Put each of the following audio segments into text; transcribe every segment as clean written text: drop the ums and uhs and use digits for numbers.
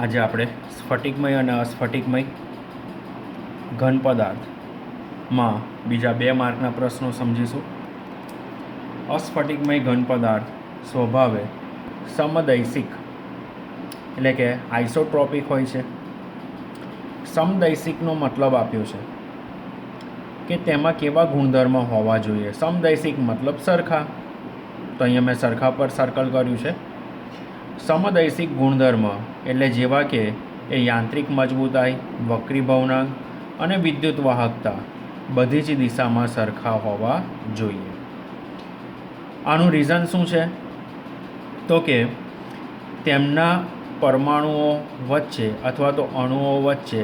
આજે આપણે સ્ફટિકમય અને અસ્ફટિકમય ઘન પદાર્થમાં બીજા 2 માર્કના પ્રશ્નો સમજીશું. અસ્ફટિકમય ઘન પદાર્થ સ્વભાવે સમદૈશિક એટલે કે આઇસોટ્રોપિક હોય છે. સમદૈશિકનો મતલબ આપ્યો છે કે તેમાં કેવા ગુણધર્મ હોવા જોઈએ. સમદૈશિક મતલબ સરખા, તો અહીંયા મેં સરખા પર સર્કલ કર્યું છે. સમદૈશિક ગુણધર્મ એટલે જેવા કે એ યાંત્રિક મજબૂતાઈ, વક્રીભવનાંક અને વિદ્યુત વાહકતા બધી જ દિશામાં સરખા હોવા જોઈએ. આનું રીઝન શું છે? તો કે તેમના પરમાણુઓ વચ્ચે અથવા તો અણુઓ વચ્ચે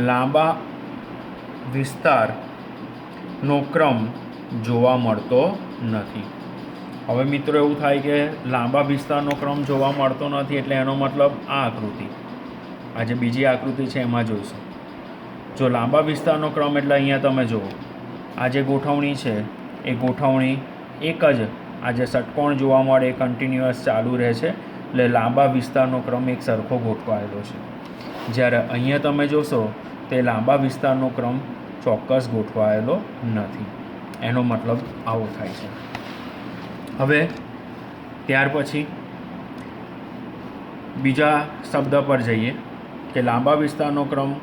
લાંબા વિસ્તારનો ક્રમ જોવા મળતો નથી. હવે મિત્રો એવું થાય કે લાંબા વિસ્તારનો ક્રમ જોવા મળતો નથી એટલે એનો મતલબ આ આકૃતિ, આ જે બીજી આકૃતિ છે એમાં જોઈશું. જો લાંબા વિસ્તારનો ક્રમ એટલે અહીંયા તમે જુઓ, આ જે ગોઠવણી છે એ ગોઠવણી એક જ આ જે ષટકોણ જોવા મળે એ કન્ટિન્યુઅસ ચાલુ રહે છે, એટલે લાંબા વિસ્તારનો ક્રમ એક સરખો ગોઠવાયેલો છે. જ્યારે અહીંયા તમે જોશો તે લાંબા વિસ્તારનો ક્રમ ચોક્કસ ગોઠવાયેલો નથી. એનો મતલબ આવો થાય છે. હવે ત્યાર પછી બીજા શબ્દ પર જઈએ કે લાંબા વિસ્તારનો ક્રમ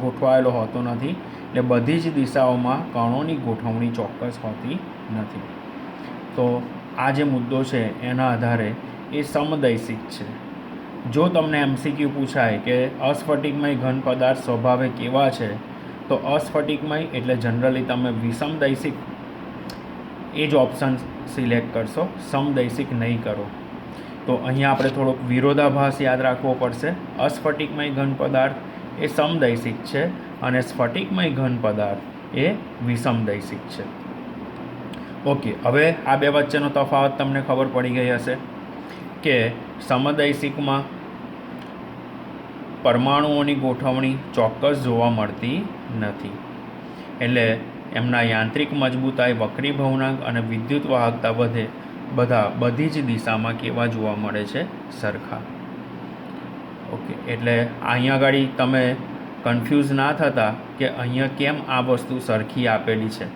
ગોઠવાયેલો હોતો નથી એટલે બધી જ દિશાઓમાં કણોની ગોઠવણી ચોક્કસ હોતી નથી. તો આ જે મુદ્દો છે એના આધારે એ સમદૈશિક છે. જો તમને MCQ પૂછાય કે અસ્ફટિકમય ઘન પદાર્થ સ્વભાવે કેવા છે, તો અસ્ફટિકમય એટલે જનરલી તમે વિષમદૈશિક એ જ ઓપ્શન સિલેક્ટ કરશો, સમદૈશિક નહીં કરો. તો અહીંયા આપણે થોડોક વિરોધાભાસ યાદ રાખવો પડશે. અસ્ફટિકમય ઘન પદાર્થ એ સમદૈશિક છે અને સ્ફટિકમય ઘન પદાર્થ એ વિષમદૈશિક છે. ઓકે, હવે આ બે વચ્ચેનો તફાવત તમને ખબર પડી ગઈ હશે કે સમદૈશિકમાં પરમાણુઓની ગોઠવણી ચોક્કસ જોવા મળતી નથી, એટલે એમના યાંત્રિક મજબૂતાઈ, વક્રીભવનાંક અને વિદ્યુત વાહકતા બધી જ દિશામાં કેવા જોવા મળે છે? સરખા. ઓકે, એટલે અહીંયા આગળ તમે કન્ફ્યુઝ ના થતા કે અહીંયા કેમ આ વસ્તુ સરખી આપેલી છે.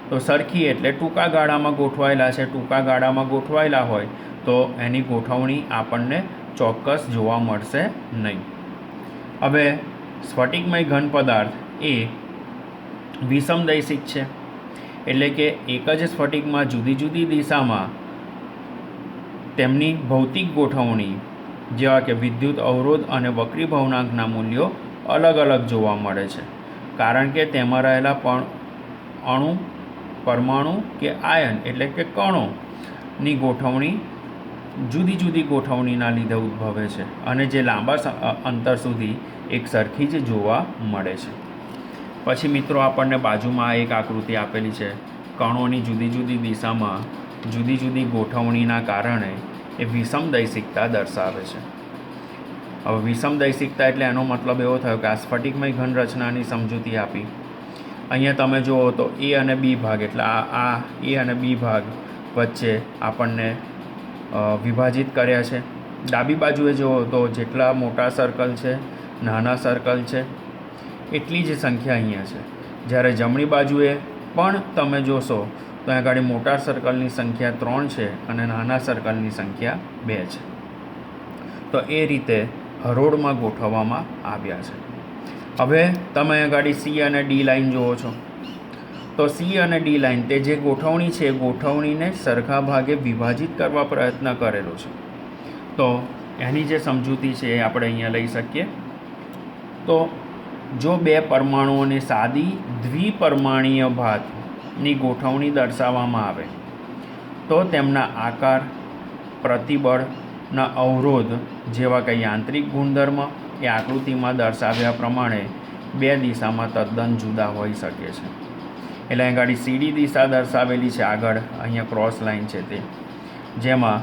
તો સરખી એટલે ટૂંકા ગાળામાં ગોઠવાયેલા છે. ટૂંકા ગાળામાં ગોઠવાયેલા હોય તો એની ગોઠવણી આપણને ચોક્કસ જોવા મળશે નહીં. હવે સ્ફટિકમય ઘન પદાર્થ એ વિષમદૈશિક છે, એટલે કે એક જ સ્ફટિકમાં જુદી જુદી દિશામાં તેમની ભૌતિક ગોઠવણી જેવા કે વિદ્યુત અવરોધ અને વક્રીભવનાંકના મૂલ્યો અલગ અલગ જોવા મળે છે, કારણ કે તેમાં રહેલા અણુ, પરમાણુ કે આયન એટલે કે કણોની ગોઠવણી જુદી જુદી ગોઠવણીના લીધે ઉદ્ભવે છે અને જે લાંબા અંતર સુધી એક સરખી જ જોવા મળે છે. પછી મિત્રો આપણને બાજુમાં એક આકૃતિ આપેલી છે. કણોની જુદી જુદી દિશામાં જુદી જુદી ગોઠવણીના કારણે એ વિષમદૈશિકતા દર્શાવે છે. હવે વિષમદૈશિકતા એટલે એનો મતલબ એવો થયો કે આ સ્ફટિકમય ઘન રચનાની સમજૂતી આપી. અહીંયા તમે જુઓ તો A અને B ભાગ, એટલે આ A અને B ભાગ વચ્ચે આપણને વિભાજિત કર્યા છે. ડાબી બાજુએ જુઓ તો જેટલા મોટા સર્કલ છે, નાના સર્કલ છે, એટલી જ સંખ્યા અહીંયા છે. જ્યારે જમણી બાજુએ પણ તમે જોશો તો અહીં આગળ મોટા સર્કલની સંખ્યા 3 છે અને નાના સર્કલની સંખ્યા 2 છે. તો એ રીતે હરોળમાં ગોઠવવામાં આવ્યા છે. હવે તમે અહીં આગળ C અને D લાઈન જુઓ છો, તો C અને D લાઈન તે જે ગોઠવણી છે એ ગોઠવણીને સરખા ભાગે વિભાજિત કરવા પ્રયત્ન કરેલો છે. તો એની જે સમજૂતી છે એ આપણે અહીંયા લઈ શકીએ. તો જો બે પરમાણુઓને સાદી દ્વિપરમાણીય ભાતની ગોઠવણી દર્શાવવામાં આવે તો તેમના આકાર, પ્રતિબળના અવરોધ જેવા કે યાંત્રિક ગુણધર્મ એ આકૃતિમાં દર્શાવ્યા પ્રમાણે બે દિશામાં તદ્દન જુદા હોઈ શકે છે. એટલે અહીં આગળ CD દિશા દર્શાવેલી છે, આગળ અહીંયા ક્રોસ લાઈન છે તે, જેમાં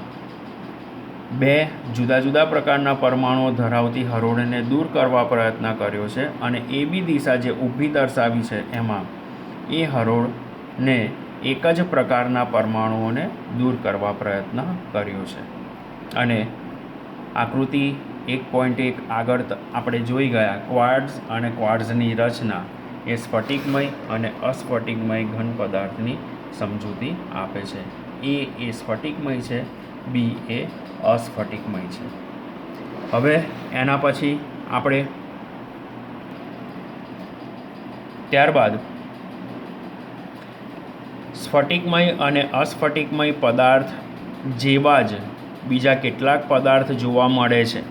બે જુદા જુદા પ્રકારના પરમાણુઓ ધરાવતી હરોળને દૂર કરવા પ્રયત્ન કર્યો છે અને AB દિશા જે ઊભી દર્શાવી છે એમાં એ હરોળને એક જ પ્રકારના પરમાણુઓને દૂર કરવા પ્રયત્ન કર્યો છે. અને આકૃતિ 1.1 આગળ આપણે જોઈ ગયા ક્વાર્ટ્ઝ અને ક્વાર્ટ્ઝની રચના એ સ્ફટિકમય અને અસ્ફટિકમય ઘન પદાર્થની સમજૂતી આપે છે. એ સ્ફટિકમય છે, બી એ અસ્ફટિકમય છે. હવે એના પછી આપણે ત્યારબાદ સ્ફટિકમય અને અસ્ફટિકમય પદાર્થ જેવા જ બીજા કેટલાક પદાર્થ જોવા મળે છે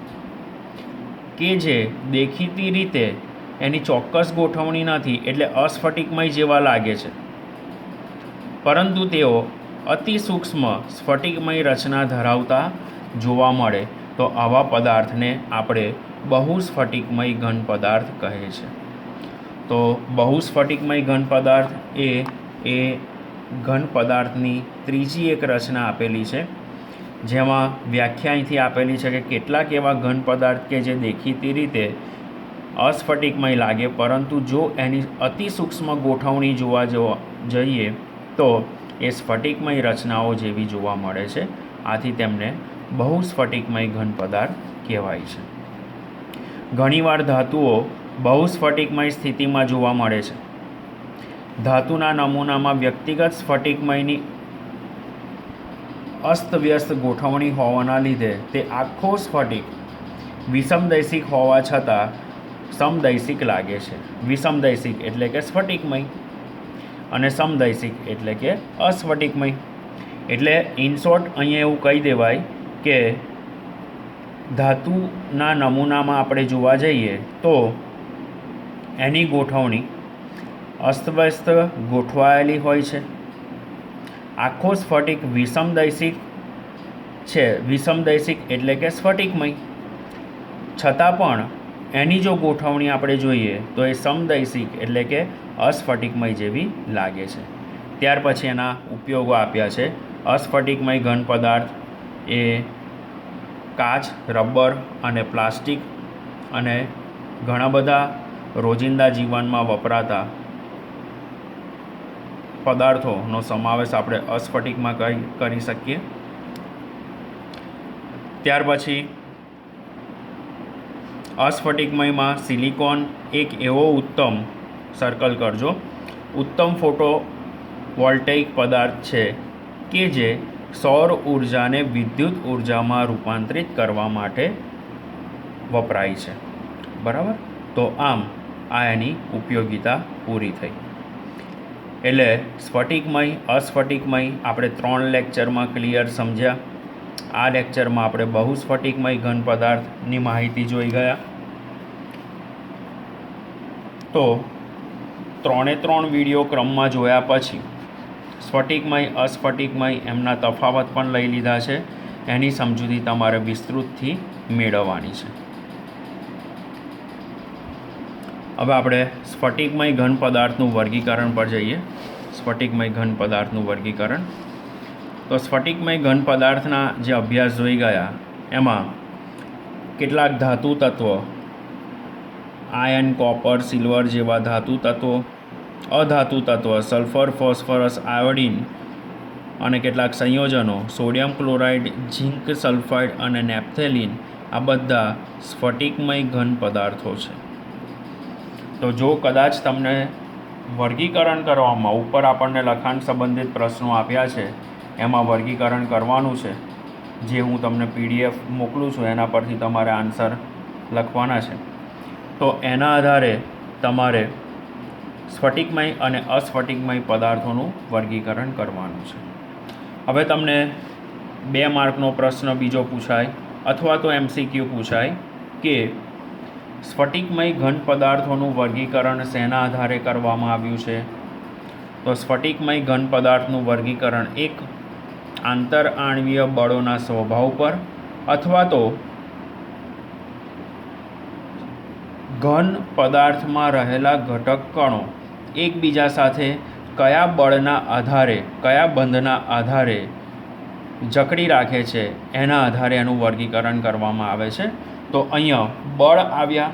કે જે દેખીતી રીતે એની ચોક્કસ ગોઠવણી નથી, એટલે અસ્ફટિકમય જેવા લાગે છે, પરંતુ તેઓ અતિ સૂક્ષ્મ સ્ફટિકમય રચના ધરાવતા જોવા મળે તો આવા પદાર્થને આપણે બહુસ્ફટિકમય ઘન પદાર્થ કહે છે. તો બહુસ્ફટિકમય ઘન પદાર્થ એ ઘન પદાર્થની ત્રીજી એક રચના આપેલી છે, જેમાં વ્યાખ્યા અહીંથી આપેલી છે કે કેટલાક એવા ઘન પદાર્થ કે જે દેખીતી રીતે અસ્ફટિકમય લાગે, પરંતુ જો એની અતિ સૂક્ષ્મ ગોઠવણી જોવા જઈએ તો એ સ્ફટિકમય રચનાઓ જેવી જોવા મળે છે. આથી તેમને બહુસ્ફટિકમય ઘન પદાર્થ કહેવાય છે. ઘણીવાર ધાતુઓ બહુસ્ફટિકમય સ્થિતિમાં જોવા મળે છે. ધાતુના નમૂનામાં વ્યક્તિગત સ્ફટિકમયની અસ્તવ્યસ્ત ગોઠવણી હોવાના લીધે તે આખો સ્ફટિક વિષમદૈશિક હોવા છતાં સમદૈશિક લાગે છે. વિષમદૈશિક એટલે કે સ્ફટિકમય અને સમદૈશિક એટલે કે અસ્ફટિકમય. એટલે ઇન શોર્ટ અહીંયા એવું કહી દેવાય કે ધાતુના નમૂનામાં આપણે જોવા જઈએ તો એની ગોઠવણી અસ્તવ્યસ્ત ગોઠવાયેલી હોય છે. આખો સ્ફટિક વિષમદૈશિક છે, વિષમદૈશિક એટલે કે સ્ફટિકમય, છતાં પણ એની જો ગોઠવણી આપણે જોઈએ તો એ સમદૈશિક એટલે કે અસ્ફટિકમય જેવી લાગે છે. ત્યાર પછી એના ઉપયોગો આપ્યા છે. અસ્ફટિકમય ઘન પદાર્થ એ કાચ, રબર અને પ્લાસ્ટિક અને ઘણા બધા રોજિંદા જીવનમાં વપરાતા પદાર્થોનો સમાવેશ આપણે અસ્ફટિકમાં કરી શકીએ. ત્યાર પછી અસ્ફટિકમયમાં સિલિકોન એક એવો ઉત્તમ સર્કલ કરજો ઉત્તમ ફોટો વોલ્ટેઇક પદાર્થ છે કે જે સૌર ઉર્જાને વિદ્યુત ઉર્જામાં રૂપાંતરિત કરવા માટે વપરાય છે. બરાબર. તો આમ આ એની ઉપયોગિતા પૂરી થઈ. એટલે સ્ફટિકમય અસ્ફટિકમય આપણે 3 લેક્ચરમાં ક્લિયર સમજ્યા. આ લેક્ચરમાં આપણે બહુસ્ફટિકમય ઘન પદાર્થની માહિતી જોઈ ગયા. તો 3 વિડીયો ક્રમમાં જોયા પછી સ્ફટિકમય અસ્ફટિકમય એમના તફાવત પણ લઈ લીધા છે. એની સમજૂતી તમારે વિસ્તૃતથી મેળવવાની છે. હવે આપણે સ્ફટિકમય ઘન પદાર્થનું વર્ગીકરણ પર જઈએ. સ્ફટિકમય ઘન પદાર્થનું વર્ગીકરણ. તો સ્ફટિકમય ઘન પદાર્થના જે અભ્યાસ જોઈ ગયા એમાં કેટલાક ધાતુ તત્વો આયર્ન, કોપર, સિલ્વર જેવા ધાતુ તત્વો, અધાતુ તત્વ સલ્ફર, ફોસ્ફરસ, આયોડિન અને કેટલાક સંયોજનો સોડિયમ ક્લોરાઇડ, ઝિંક સલ્ફાઇડ અને નેપ્થેલિન આ બધા સ્ફટિકમય ઘન પદાર્થો છે. તો જો કદાચ તમને વર્ગીકરણ કરવામાં ઉપર આપણને લખાણ સંબંધિત પ્રશ્નો આપ્યા છે, એમાં વર્ગીકરણ કરવાનું છે, જે હું તમને PDF મોકલું છું એના પરથી તમારે આન્સર લખવાના છે. તો એના આધારે તમારે સ્ફટિકમય અને અસ્ફટિકમય પદાર્થોનું વર્ગીકરણ કરવાનું છે. હવે તમને 2 માર્કનો પ્રશ્ન બીજો પૂછાય અથવા તો MCQ પૂછાય કે સ્ફટિકમય ઘન પદાર્થોનું વર્ગીકરણ શેના આધારે કરવામાં આવ્યું છે? તો સ્ફટિકમય ઘન પદાર્થનું વર્ગીકરણ એક આંતરઆણ્વીય બળોના સ્વભાવ પર અથવા તો ઘન પદાર્થમાં રહેલા ઘટક કણો એકબીજા સાથે કયા બળના આધારે, કયા બંધના આધારે જકડી રાખે છે એના આધારે એનું વર્ગીકરણ કરવામાં આવે છે. તો અહીંયા બળ આવ્યા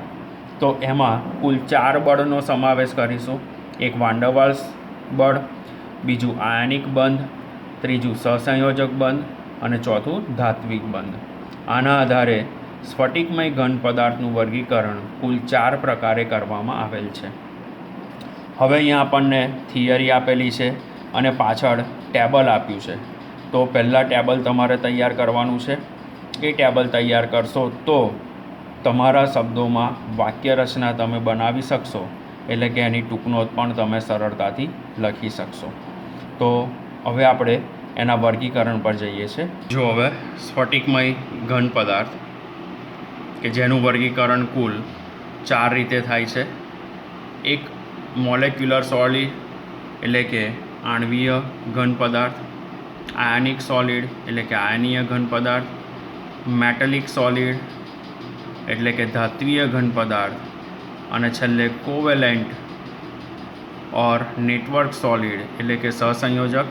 તો એમાં કુલ 4 બળનો સમાવેશ કરીશું. એક વાન્ડરવાલ્સ બળ, બીજું આયનિક બંધ, ત્રીજું સહસંયોજક બંધ અને ચોથું ધાત્વિક બંધ. આના આધારે સ્ફટિકમય ઘન પદાર્થનું વર્ગીકરણ કુલ 4 પ્રકારે કરવામાં આવેલ છે. હવે અહીંયા આપણને થિયરી આપેલી છે અને પાછળ ટેબલ આપ્યું છે. તો પહેલાં ટેબલ તમારે તૈયાર કરવાનું છે. એ ટેબલ તૈયાર કરશો તો તમારા શબ્દોમાં વાક્ય રચના તમે બનાવી શકશો, એટલે કે એની ટૂંકનોટ પણ તમે સરળતાથી લખી શકશો. તો હવે આપણે એના વર્ગીકરણ પર જઈએ છીએ. જો હવે સ્ફટિકમય ઘન પદાર્થ કે જેનું વર્ગીકરણ કુલ 4 રીતે થાય છે. એક મોલેક્યુલર સોલિડ એટલે કે આણ્વીય ઘન પદાર્થ, આયનિક સોલિડ એટલે કે આયનીય ઘન પદાર્થ, મેટાલિક સોલિડ એટલે કે ધાત્વીય ઘન પદાર્થ અને છેલ્લે કોવેલેન્ટ ઓર નેટવર્ક સોલિડ એટલે કે સહસંયોજક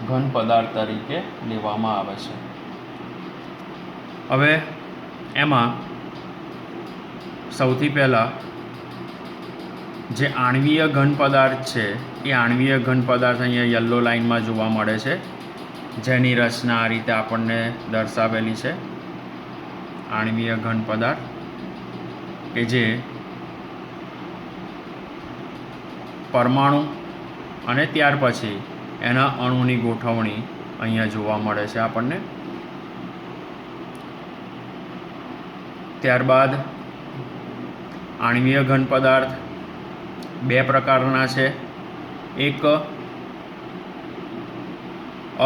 ઘન પદાર્થ તરીકે લેવામાં આવે છે. હવે એમાં સૌથી પહેલાં જે આણ્વીય ઘન પદાર્થ છે એ આણ્વીય ઘન પદાર્થ અહીંયા યલો લાઇનમાં જોવા મળે છે, જેની રચના આ રીતે આપણને દર્શાવેલી છે. આણ્વીય ઘન પદાર્થ કે જે પરમાણુ અને ત્યાર પછી એના અણુની ગોઠવણી અહીંયા જોવા મળે છે આપણને. ત્યારબાદ આણ્વીય ઘન પદાર્થ 2 પ્રકારના છે. એક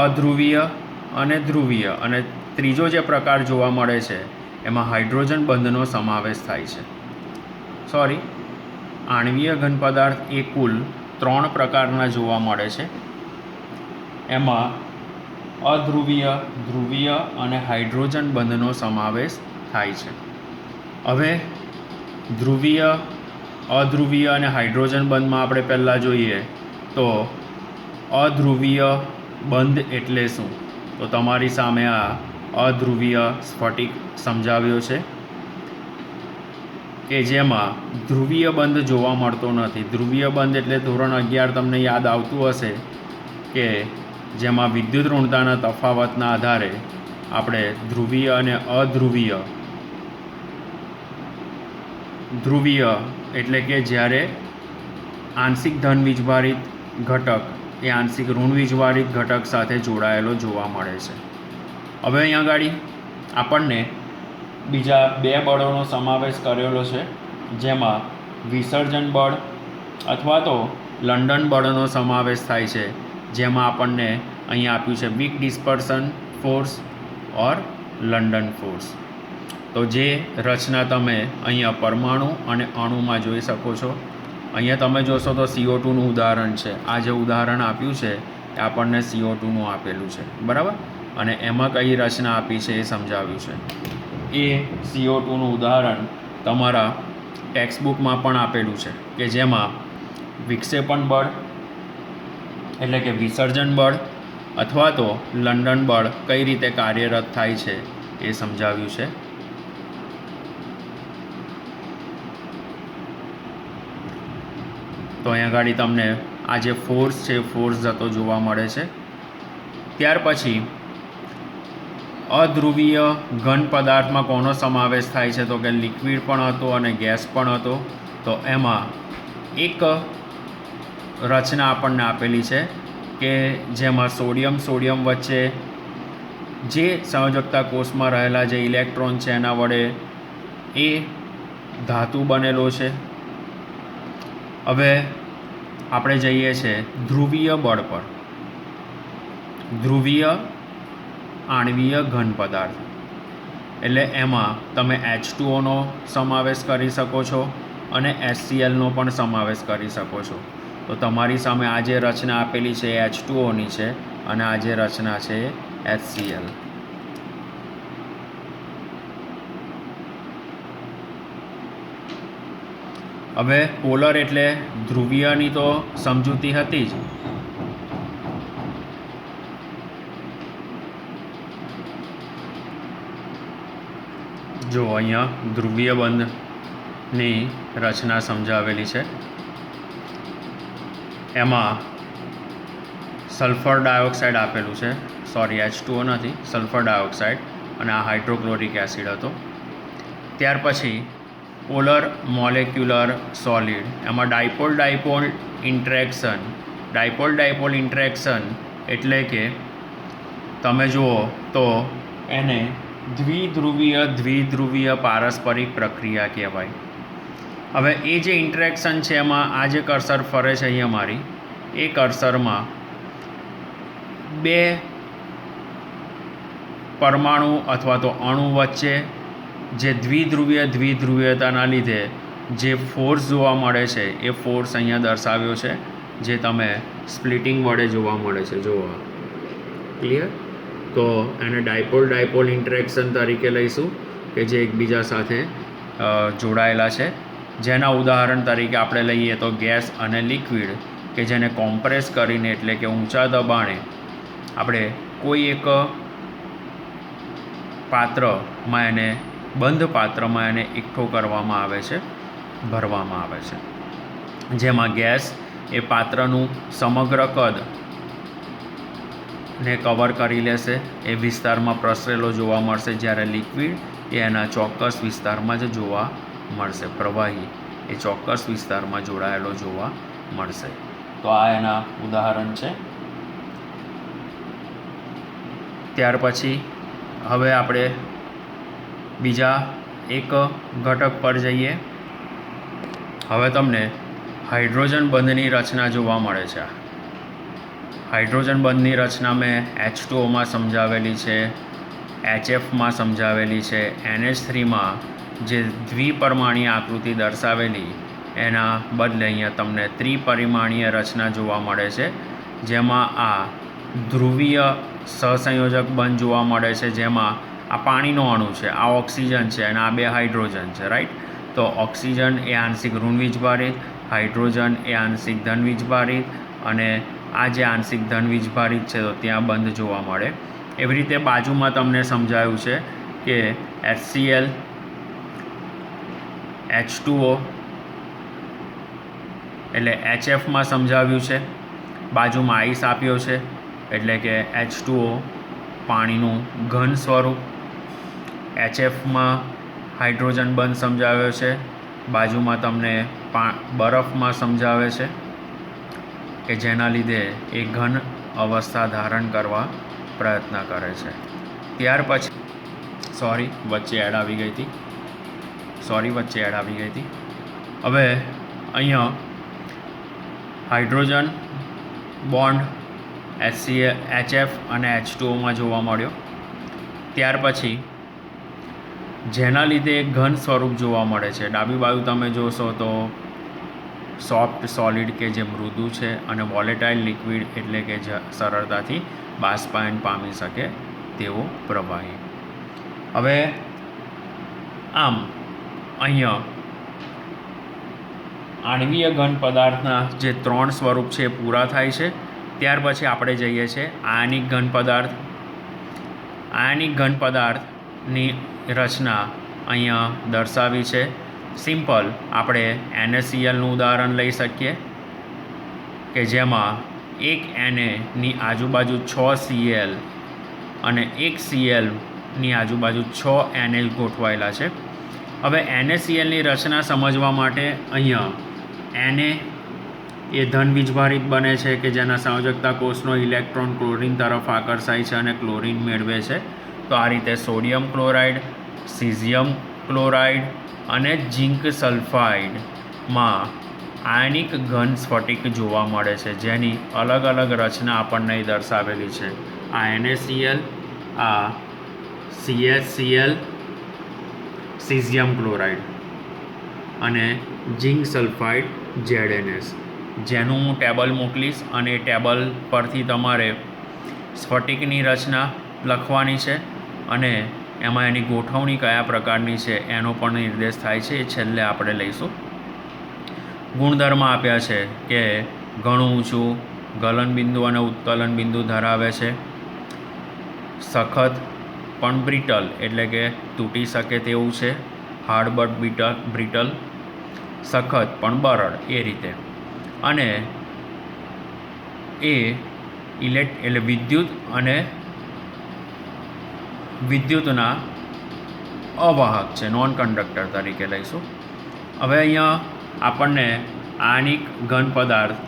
અધ્રુવીય અને ધ્રુવીય, અને ત્રીજો જે પ્રકાર જોવા મળે છે એમાં હાઇડ્રોજન બંધનો સમાવેશ થાય છે. આણ્વીય ઘન પદાર્થ એ કુલ 3 પ્રકારના જોવા મળે છે. એમાં અધ્રુવીય, ધ્રુવીય અને હાઇડ્રોજન બંધનો સમાવેશ થાય છે. હવે ધ્રુવીય, અધ્રુવીય અને હાઇડ્રોજન બંધમાં આપણે પહેલાં જોઈએ તો અધ્રુવીય બંધ એટલે શું? તો તમારી સામે આ અધ્રુવીય સ્ફટિક સમજાવ્યો છે કે જેમાં ધ્રુવીય બંધ જોવા મળતો નથી. ધ્રુવીય બંધ એટલે ધોરણ 11 તમને યાદ આવતું હશે કે જેમાં વિદ્યુત ઋણતાના તફાવતના આધારે આપણે ધ્રુવીય અને અધ્રુવીય, ધ્રુવીય એટલે કે જ્યારે આંશિક ધન વીજભારિત ઘટક એ આંશિક ઋણ વીજભારિત ઘટક સાથે જોડાયેલો જોવા મળે છે. હવે અહીંયા આગળ આપણને બીજા 2 બળોનો સમાવેશ કરેલો છે, જેમાં વિસર્જન બળ અથવા તો લંડન બળનો સમાવેશ થાય છે, જેમાં આપણને અહીંયા આપ્યું છે વીક ડિસ્પર્સન ફોર્સ ઓર લંડન ફોર્સ. તો જે રચના તમે અહીંયા પરમાણુ અને અણુમાં જોઈ શકો છો. અહીંયા તમે જોશો તો CO2નું ઉદાહરણ છે. આ જે ઉદાહરણ આપ્યું છે એ આપણને CO2નું આપેલું છે, બરાબર, અને એમાં કઈ રચના આપી છે એ સમજાવ્યું છે. એ CO2નું ઉદાહરણ તમારા ટેક્સ્ટબુકમાં પણ આપેલું છે કે જેમાં વિક્ષેપણ બળ એટલે કે વિસર્જન બળ અથવા તો લંડન બળ કઈ રીતે કાર્યરત થાય છે એ સમજાવ્યું છે. તો અહીંયા આગળ તમને આ જે ફોર્સ છે ફોર્સ જતો જોવા મળે છે. ત્યાર પછી અધ્રુવીય ઘન પદાર્થમાં કોનો સમાવેશ થાય છે? તો કે લિક્વિડ પણ હતો અને ગેસ પણ હતો. તો એમાં એક રચના આપણને આપેલી છે કે જેમાં સોડિયમ વચ્ચે જે સંયોજકતા કોષમાં રહેલા જે ઇલેક્ટ્રોન છે એના વડે એ ધાતુ બનેલો છે. હવે આપણે જઈએ છીએ ધ્રુવીય બળ પર. ધ્રુવીય આણ્વીય ઘન પદાર્થ એટલે એમાં તમે H2Oનો સમાવેશ કરી શકો છો અને HClનો પણ સમાવેશ કરી શકો છો. તો તમારી સામે આ જે રચના આપેલી છે એ H2Oની છે અને આ જે રચના છે એ HCl. હવે પોલર એટલે ધ્રુવીયની તો સમજૂતી હતી જ. જો અહીંયા ધ્રુવીય બંધની રચના સમજાવેલી છે. એમાં સલ્ફર ડાયોક્સાઇડ આપેલું છે, H2O નથી, સલ્ફર ડાયોક્સાઇડ, અને આ હાઇડ્રોક્લોરિક એસિડ હતો. ત્યાર પછી પોલર મોલેક્યુલર સોલિડ, એમાં ડાયપોલ ઇન્ટરેક્શન એટલે કે તમે જુઓ તો એને દ્વિધ્રુવીય પારસ્પરિક પ્રક્રિયા કહેવાય. હવે એ જે ઇન્ટરેક્શન છે એમાં આ જે કર્સર ફરે છે અહીંયા મારી, એ કર્સરમાં બે પરમાણુ અથવા તો અણુ વચ્ચે જે દ્વિધ્રુવીયતાના લીધે જે ફોર્સ જોવા મળે છે એ ફોર્સ અહીંયા દર્શાવ્યો છે, જે તમે સ્પ્લિટિંગ વડે જોવા મળે છે. જોવા ક્લિયર? તો એને ડાયપોલ ઇન્ટરેક્શન તરીકે લઈશું કે જે એકબીજા સાથે જોડાયેલા છે. જેના ઉદાહરણ તરીકે આપણે લઈએ તો ગેસ અને લિક્વિડ, કે જેને કોમ્પ્રેસ કરીને એટલે કે ઊંચા દબાણે આપણે કોઈ એક પાત્રમાં એને બંધ પાત્રમાં એને એકઠો કરવામાં આવે છે, ભરવામાં આવે છે. જેમાં ગેસ એ પાત્રનું સમગ્ર કદ ને કવર કરી લેશે, એ વિસ્તારમાં પ્રસરેલો જોવા મળશે, જ્યારે લિક્વિડ એ એના ચોક્કસ વિસ્તારમાં જ જોવા મળશે. પ્રવાહી એ ચોક્કસ વિસ્તારમાં જોડાયેલો જોવા મળશે. તો આ એના ઉદાહરણ છે. ત્યાર પછી હવે આપણે બીજા એક ઘટક પર જઈએ. હવે તમને હાઇડ્રોજન બંધની રચના જોવા મળે છે. હાઇડ્રોજન બંધની રચના મેં H2O સમજાવેલી છે, HF સમજાવેલી છે, NH3 જે દ્વિપરમાણીય આકૃતિ દર્શાવેલી, એના બદલે અહીંયા તમને ત્રિપરિમાણીય રચના જોવા મળે છે, જેમાં આ ધ્રુવીય સહસંયોજક બંધ જોવા મળે છે, જેમાં આ પાણીનો અણુ છે, આ ઓક્સિજન છે અને આ બે હાઇડ્રોજન છે. રાઈટ? તો ઓક્સિજન એ આંશિક ઋણ વીજભારિત, હાઇડ્રોજન એ આંશિક ધન વીજભારિત, અને આ જે આંશિક ધન વીજભારિત છે તો ત્યાં બંધ જોવા મળે. એવી રીતે બાજુમાં તમને સમજાયું છે કે HCl, H2O એટલે HF સમજાવ્યું છે, બાજુમાં આઈસ આપ્યો છે એટલે કે H2O પાણીનું ઘન સ્વરૂપ, HF હાઇડ્રોજન બંધ સમજાવ્યો છે, બાજુમાં તમને બરફમાં સમજાવે છે કે જેના લીધે એ ઘન અવસ્થા ધારણ કરવા પ્રયત્ન કરે છે. ત્યાર પછી વચ્ચે એડ આવી ગઈ હતી. હવે અહીંયા હાઇડ્રોજન બોન્ડ HF અને H2O જોવા મળ્યો. ત્યાર પછી જેના લીધે ઘન સ્વરૂપ જોવા મળે છે, ડાબી બાજુ તમે જોશો તો સોફ્ટ સોલિડ કે જે મૃદુ છે, અને વોલેટાઇલ લિક્વિડ એટલે કે સરળતાથી બાષ્પાયન પામી શકે તેવો પ્રવાહી. હવે આમ અહીંયા આણ્વીય ઘન પદાર્થના જે 3 સ્વરૂપ છે એ પૂરા થાય છે. ત્યાર પછી આપણે જઈએ છીએ આયનિક ઘન પદાર્થ. આયનિક ઘન પદાર્થની રચના અહીંયા દર્શાવી છે. સિમ્પલ આપણે NaClનું ઉદાહરણ લઈ શકીએ કે જેમાં એક Na આજુબાજુ 6 Cl અને એક Clની આજુબાજુ 6 Na ગોઠવાયેલા છે. હવે NaClની રચના સમજવા માટે અહીંયા Na એ ધન વીજભારિત બને છે કે જેના સંયોજકતા કોષનો ઇલેક્ટ્રોન ક્લોરીન તરફ આકર્ષાય છે અને ક્લોરીન મેળવે છે. તો આ રીતે સોડિયમ ક્લોરાઇડ, સિઝિયમ ક્લોરાઇડ અને ઝિંક સલ્ફાઇડમાં આયનિક ઘન સ્ફટિક જોવા મળે છે, જેની અલગ અલગ રચના આપણને દર્શાવેલી છે. આ NaCl, આ CHCl, સિઝિયમ ક્લોરાઇડ અને ઝિંક સલ્ફાઇડ ZnS, જેનું હું ટેબલ મોકલીશ અને એ ટેબલ પરથી તમારે સ્ફટિકની રચના લખવાની છે અને એમાં એની ગોઠવણી કયા પ્રકારની છે એનો પણ નિર્દેશ થાય છે. એ છેલ્લે આપણે લઈશું. ગુણધર્મ આપ્યા છે કે ઘણું ઊંચું ગલનબિંદુ અને ઉત્કલન બિંદુ ધરાવે છે, સખત પણ બ્રિટલ એટલે કે તૂટી શકે તેવું છે, હાર્ડ બટ બ્રિટલ, સખત પણ બરડ, એ રીતે. અને એ એટલે વિદ્યુતના અવાહક છે, નોન કંડક્ટર તરીકે લઈશું. હવે અહીંયા આપણને આયનિક ઘન પદાર્થ,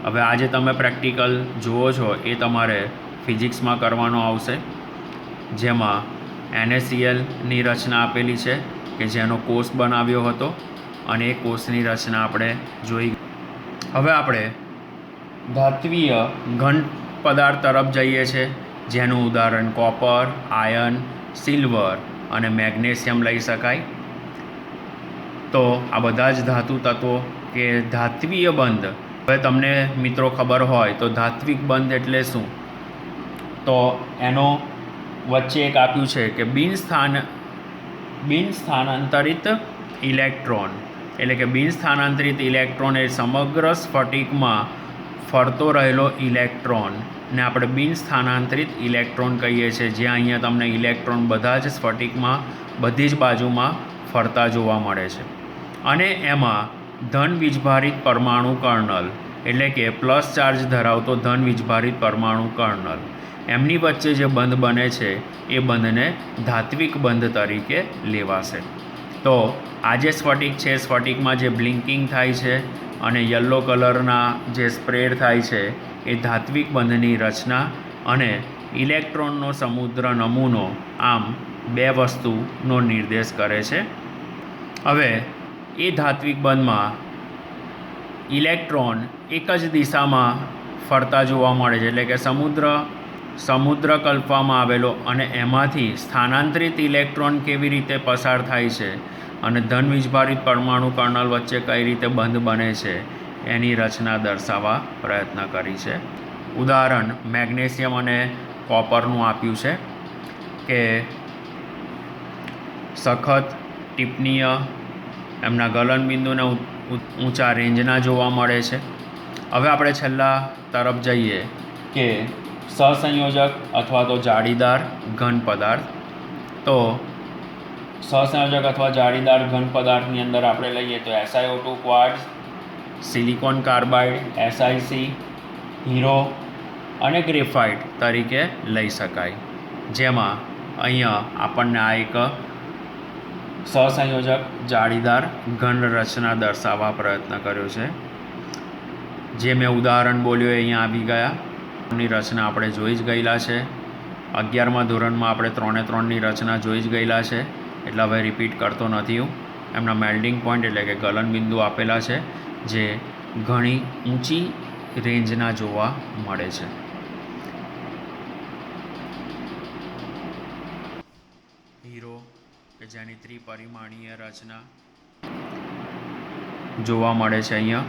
હવે આજે તમે પ્રેક્ટિકલ જુઓ છો એ તમારે ફિઝિક્સમાં કરવાનો આવશે, જેમાં NaClની રચના આપેલી છે કે જેનો કોષ બનાવ્યો હતો અને એ કોષની રચના આપણે જોઈ. હવે આપણે ધાત્વીય ઘન પદાર્થ તરફ જઈએ છીએ, જેનું ઉદાહરણ કોપર, આયર્ન, સિલ્વર અને મેગ્નેશિયમ લઈ શકાય. તો આ બધા જ ધાતુ તત્વો કે ધાત્વીય બંધ, હવે તમને મિત્રો ખબર હોય તો ધાત્વિક બંધ એટલે શું, તો એનો વચ્ચે એક આપ્યું છે કે બિન સ્થાનાંતરિત ઇલેક્ટ્રોન, એટલે કે બિન સ્થાનાંતરિત ઇલેક્ટ્રોન એ સમગ્ર સ્ફટિકમાં ફરતો રહેલો ઇલેક્ટ્રોન ને આપણે બિન સ્થાનાંતરિત ઇલેક્ટ્રોન કહીએ છીએ, જ્યાં અહીંયા તમને ઇલેક્ટ્રોન બધા જ સ્ફટિકમાં બધી જ બાજુમાં ફરતા જોવા મળે છે. અને એમાં ધન વીજભારિત પરમાણુ કર્નલ, એટલે કે પ્લસ ચાર્જ ધરાવતો ધન વીજભારિત પરમાણુ કર્નલ, એમની વચ્ચે જે બંધ બને છે એ બંધને ધાત્વિક બંધ તરીકે લેવાશે. તો આ જે સ્ફટિક છે, સ્ફટિકમાં જે બ્લિંકિંગ થાય છે અને યલો કલરના જે સ્પ્રેડ થાય છે એ ધાત્વિક બંધની રચના અને ઇલેક્ટ્રોનનો સમુદ્ર નમૂનો, આમ બે વસ્તુનો નિર્દેશ કરે છે. હવે એ ધાત્વિક બંધમાં ઇલેક્ટ્રોન એક જ દિશામાં ફરતા જોવા મળે છે, એટલે કે સમુદ્ર કલ્પવામાં આવેલો, અને એમાંથી સ્થાનાંતરિત ઇલેક્ટ્રોન કેવી રીતે પસાર થાય છે અને ધન વીજભારિત પરમાણુ કર્નલ વચ્ચે કઈ રીતે બંધ બને છે એની રચના દર્શાવવા પ્રયત્ન કરી છે. ઉદાહરણ મેગ્નેશિયમ અને કોપરનું આપ્યું છે કે સખત, ટિપ્પણીય, એમના ગલનબિંદુને ઊંચા રેન્જના જોવા મળે છે. હવે આપણે છેલ્લા તરફ જઈએ કે સહસંયોજક અથવા તો જાળીદાર ઘન પદાર્થ. તો સહસંયોજક અથવા જાળીદાર ઘન પદાર્થની અંદર આપણે લઈએ તો SiO2 quartz, silicon carbide SiC, hero અને ગ્રેફાઇટ તરીકે લઈ શકાય. જેમાં અહીંયા આપણને આ એક સહસંયોજક જાળીદાર ઘન રચના દર્શાવવા પ્રયત્ન કર્યો છે. જે મેં ઉદાહરણ બોલ્યો એ અહીંયા આવી ગયા. ની રચના આપણે જોઈ જ ગયેલા છે. 11મા ધોરણમાં આપણે 3 રચના જોઈ જ ગયેલા છે, એટલે હવે રિપીટ કરતો નથી હું. એમના મેલ્ટિંગ પોઈન્ટ એટલે કે ગલનબિંદુ આપેલા છે, જે ઘણી ઊંચી રેન્જના જોવા મળે છે. હીરો કે જેની ત્રિપરિમાણીય રચના જોવા મળે છે અહીંયા.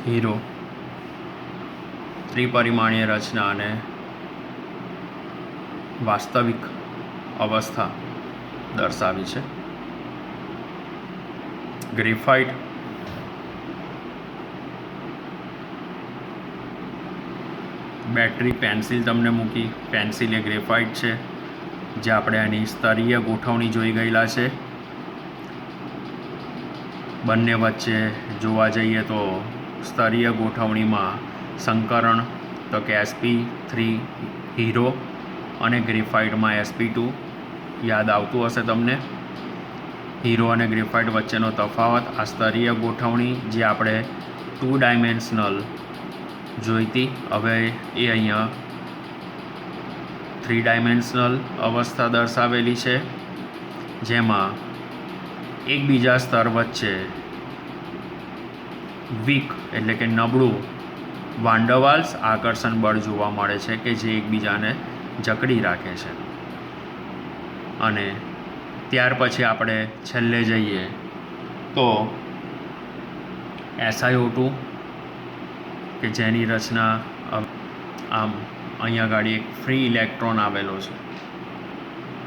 હીરો ત્રિપરિમાણીય રચના અને વાસ્તવિક અવસ્થા દર્શાવી છે. ગ્રેફાઇટ બેટરી પેન્સિલ તમને મૂકી, પેન્સિલ એ ગ્રેફાઇટ છે, જે આપણે એની સ્તરીય ગોઠવણી જોઈ ગયેલા છે. બંને વચ્ચે જોવા જઈએ તો સ્તરીય ગોઠવણીમાં સંકરણ તો કે sp3 હીરો અને ગ્રેફાઇટમાં sp2 યાદ આવતું હશે તમને. હીરો અને ગ્રેફાઇટ વચ્ચેનો તફાવત આ સ્તરીય ગોઠવણી જે આપણે 2 ડાયમેન્શનલ જોઈતી, હવે એ અહીંયા 3 ડાયમેન્શનલ અવસ્થા દર્શાવેલી છે, જેમાં એકબીજા સ્તર વચ્ચે વીક એટલે કે નબળું વાન ડર વાલ્સ આકર્ષણ બળ જોવા મળે છે કે જે એકબીજાને જકડી રાખે છે. અને ત્યાર પછી આપણે છેલ્લે જઈએ તો SiO2 કે જેની રચના આમ અહીંયા આગળ એક ફ્રી ઇલેક્ટ્રોન આવેલો છે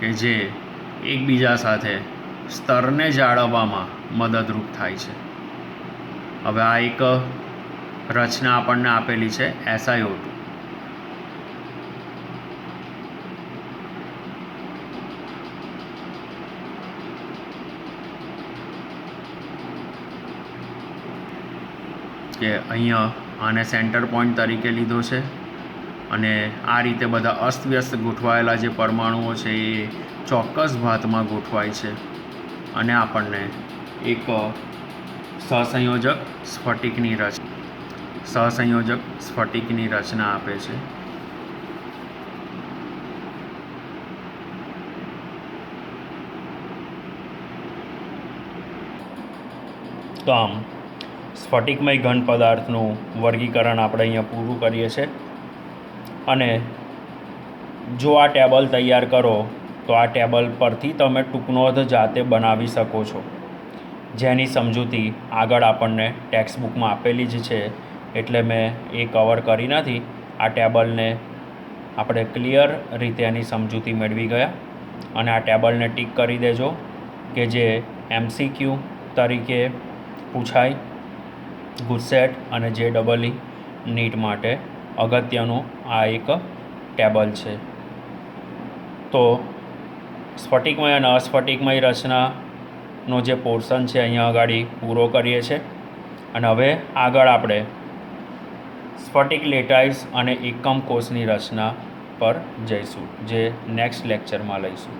કે જે એકબીજા સાથે સ્તરને જાળવવામાં મદદરૂપ થાય છે. હવે આ એક રચના આપણને આપેલી છે SiO2. કે અહીંયા આને સેન્ટર પોઈન્ટ તરીકે લીધો છે અને આ રીતે બધા અસ્તવ્યસ્ત ગોઠવાયેલા જે પરમાણુઓ છે એ ચોક્કસ ભાતમાં ગોઠવાય છે અને આપણને એક સહસંયોજક સ્ફટિકની રચના આપે છે. તો આમ સ્ફટિકમય ઘન પદાર્થનું વર્ગીકરણ આપણે અહીંયા પૂરું કરીએ છીએ. અને જો આ ટેબલ તૈયાર કરો તો આ ટેબલ પરથી તમે ટૂંકનોંધ જાતે બનાવી શકો છો, જેની સમજૂતી આગળ આપણને ટેક્સ્ટ બુકમાં આપેલી જ છે, એટલે મેં એ કવર કરી નથી. આ ટેબલને આપણે ક્લિયર રીતે એની સમજૂતી મેળવી ગયા અને આ ટેબલને ટીક કરી દેજો કે જે MCQ તરીકે પૂછાય ગુજસેટ અને JEE નીટ માટે અગત્યનું આ એક ટેબલ છે. તો સ્ફટિકમય અને અસ્ફટિકમય રચનાનો જે પોર્શન છે અહીંયા આગળ પૂરો કરીએ છીએ અને હવે આગળ આપણે સ્ફટિક લેટાઇસ અને એકમ કોષની રચના પર જઈશું, જે નેક્સ્ટ લેક્ચરમાં લઈશું.